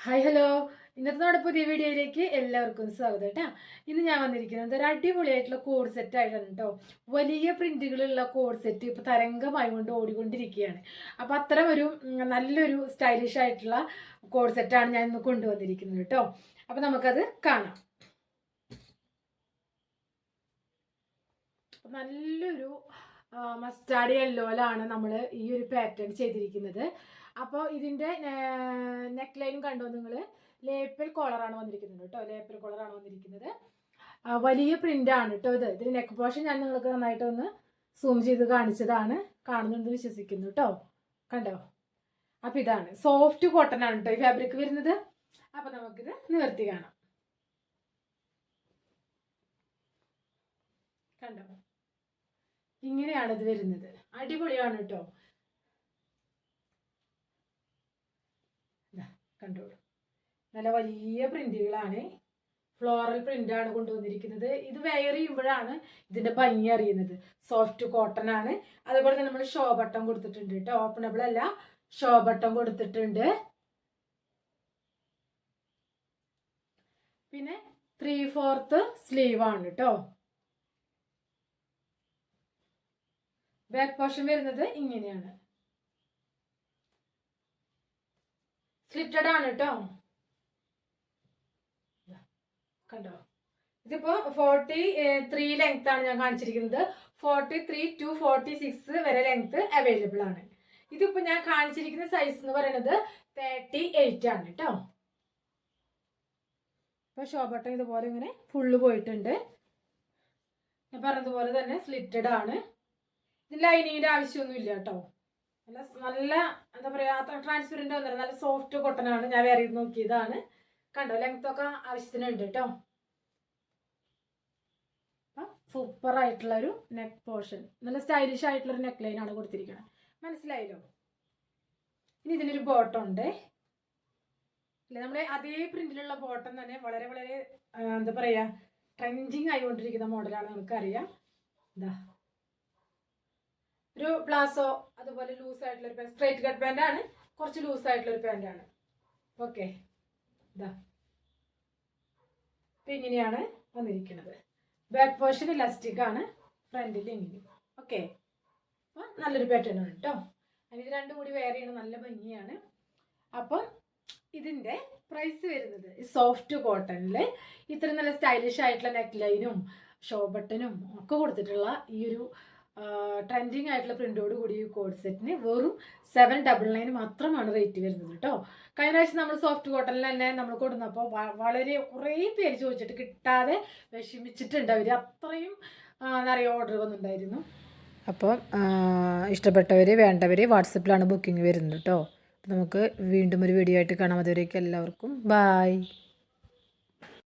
Hi hello. ഇന്നത്തെ നമ്മുടെ പുതിയ വീഡിയോയിലേക്ക് എല്ലാവർക്കും സ്വാഗതം കേട്ടോ. ഇന്ന് ഞാൻ വന്നിരിക്കുന്നത് ഒരു അടിപൊളിയായിട്ടുള്ള കോഡ് സെറ്റ് ആയിട്ടാണ് കേട്ടോ. വലിയ പ്രിന്റുകളുള്ള കോഡ് സെറ്റ് ഇപ്പോൾ തരംഗമായി കൊണ്ട് ഓടിക്കൊണ്ടിരിക്കുകയാണ്. അപ്പോൾ അത്തരം ഒരു നല്ലൊരു സ്റ്റൈലിഷ് ആയിട്ടുള്ള കോഡ് സെറ്റാണ് ഞാൻ ഇന്ന് കൊണ്ടുവന്നിരിക്കുന്നത് കേട്ടോ. അപ്പോൾ നമുക്കത് കാണാം. നല്ലൊരു മസ്റ്റാർഡ് യെല്ലോയിലാണ് നമ്മൾ ഈ ഒരു പാറ്റേൺ ചെയ്തിരിക്കുന്നത്. അപ്പോൾ ഇതിൻ്റെ നെക്ക് ലൈനും കണ്ടോ നിങ്ങൾ, ലേപ്പൽ കോളറാണ് വന്നിരിക്കുന്നത് കേട്ടോ. ലേപ്പൽ കോളറാണ് വന്നിരിക്കുന്നത്. വലിയ പ്രിൻ്റാണ് കേട്ടോ ഇത്. ഇതിന് നെക്ക് പോർഷൻ ഞാൻ നിങ്ങൾക്ക് നന്നായിട്ടൊന്ന് സൂം ചെയ്ത് കാണിച്ചതാണ്. കാണുന്നുണ്ടെന്ന് വിശ്വസിക്കുന്നു കേട്ടോ. കണ്ടോ? അപ്പോൾ ഇതാണ് സോഫ്റ്റ് കോട്ടൺ ആണ് കേട്ടോ ഈ ഫാബ്രിക് വരുന്നത്. അപ്പോൾ നമുക്കിത് നിവർത്തി കാണാം. കണ്ടോ? ഇങ്ങനെയാണ് ഇത് വരുന്നത്. അടിപൊളിയാണ് കേട്ടോ. കണ്ടോളൂ, നല്ല വലിയ പ്രിന്റുകളാണ്. ഫ്ലോറൽ പ്രിന്റാണ് കൊണ്ടുവന്നിരിക്കുന്നത്. ഇത് വെയർ ചെയ്യുമ്പോഴാണ് ഇതിന്റെ ഭംഗി അറിയുന്നത്. സോഫ്റ്റ് കോട്ടൺ ആണ്. അതുപോലെ തന്നെ നമ്മൾ ഷോ ബട്ടൺ കൊടുത്തിട്ടുണ്ട് കേട്ടോ. ഓപ്പണബിൾ അല്ല, ഷോ ബട്ടൺ കൊടുത്തിട്ടുണ്ട്. പിന്നെ 3/4 സ്ലീവ് ആണ് കേട്ടോ. ബാക്ക് പോർഷൻ വരുന്നത് ഇങ്ങനെയാണ്. സ്ലിറ്റഡ് ആണ് കേട്ടോ. കണ്ടോ? ഇതിപ്പോ 43 ലെങ്ത് ആണ് ഞാൻ കാണിച്ചിരിക്കുന്നത്. 43 to 46 വരെ ലെങ്ത് അവൈലബിൾ ആണ്. ഇതിപ്പോ ഞാൻ കാണിച്ചിരിക്കുന്ന സൈസ് എന്ന് പറയുന്നത് 38 ആണ് കേട്ടോ. ഇപ്പൊ ഷോ ബട്ടൺ ഇതുപോലെ ഇങ്ങനെ ഫുള്ള് പോയിട്ടുണ്ട്. ഞാൻ പറഞ്ഞതുപോലെ തന്നെ സ്ലിറ്റഡ് ആണ്. ഇതിന് ലൈനിങ്ങിന്റെ ആവശ്യമൊന്നും ഇല്ല കേട്ടോ. നല്ല എന്താ പറയാ, ട്രാൻസ്പെറന്റ് ഒന്നല്ല, നല്ല സോഫ്റ്റ് കോട്ടൺ ആണ്. ഞാൻ വേറെ നോക്കിയതാണ്. കണ്ടോ? ലെങ്ത് ഒക്കെ ആവശ്യത്തിനുണ്ട് കേട്ടോ. സൂപ്പർ ആയിട്ടുള്ള ഒരു നെക്ക് പോർഷൻ, നല്ല സ്റ്റൈലിഷ് ആയിട്ടുള്ള ഒരു നെക്ക് ലൈൻ ആണ് കൊടുത്തിരിക്കുന്നത്. മനസ്സിലായല്ലോ? ഇനി ഇതിനൊരു ബോട്ടം ഉണ്ട്. അല്ലെ, നമ്മുടെ അതേ പ്രിന്റിലുള്ള ബോട്ടം തന്നെ വളരെ വളരെ എന്താ പറയാ, ട്രെൻഡിങ് ആയിക്കൊണ്ടിരിക്കുന്ന മോഡലാണ്. നമുക്കറിയാം. ഇതാ ഒരു പ്ലാസോ, അതുപോലെ ലൂസ് ആയിട്ടുള്ള ഒരു പാൻറ്, സ്ട്രൈറ്റ് കട്ട് പാൻ്റ് ആണ്. കുറച്ച് ലൂസ് ആയിട്ടുള്ള ഒരു പാൻ്റ് ആണ്. ഓക്കെ, ഇതാ ഇപ്പം ഇങ്ങനെയാണ് വന്നിരിക്കുന്നത്. ബാക്ക് പോർഷൻ ഇലാസ്റ്റിക് ആണ്, ഫ്രണ്ടിൽ ഇങ്ങനെ. ഓക്കെ, അപ്പം നല്ലൊരു പാറ്റേൺ ആണ് കേട്ടോ. അതിന് ഇത് രണ്ടും കൂടി വെയർ ചെയ്യണം, നല്ല ഭംഗിയാണ്. അപ്പം ഇതിൻ്റെ പ്രൈസ് വരുന്നത് സോഫ്റ്റ് കോട്ടണിൽ ഇത്ര നല്ല സ്റ്റൈലിഷ് ആയിട്ടുള്ള നെക്ക് ലൈനും ഷോ ബട്ടനും ഒക്കെ കൊടുത്തിട്ടുള്ള ഈ ഒരു ട്രെൻഡിങ് ആയിട്ടുള്ള പ്രിന്റോട് കൂടി ഈ കോഡ് സെറ്റിന് വെറും 799 മാത്രമാണ് റേറ്റ് വരുന്നത് കേട്ടോ. കഴിഞ്ഞ പ്രാവശ്യം നമ്മൾ സോഫ്റ്റ് കോട്ടണിൽ തന്നെ നമ്മൾ കൊടുന്നപ്പോൾ വളരെ കുറേ പേര് ചോദിച്ചിട്ട് കിട്ടാതെ വിഷമിച്ചിട്ടുണ്ട് അവർ. അത്രയും നിറയെ ഓർഡർ വന്നിട്ടുണ്ടായിരുന്നു. അപ്പോൾ ഇഷ്ടപ്പെട്ടവർ വേണ്ടവർ വാട്സപ്പിലാണ് ബുക്കിംഗ് വരുന്നത് കേട്ടോ. നമുക്ക് വീണ്ടും ഒരു വീഡിയോ ആയിട്ട് കാണാം. അതുവരേക്കും എല്ലാവർക്കും ബായ്.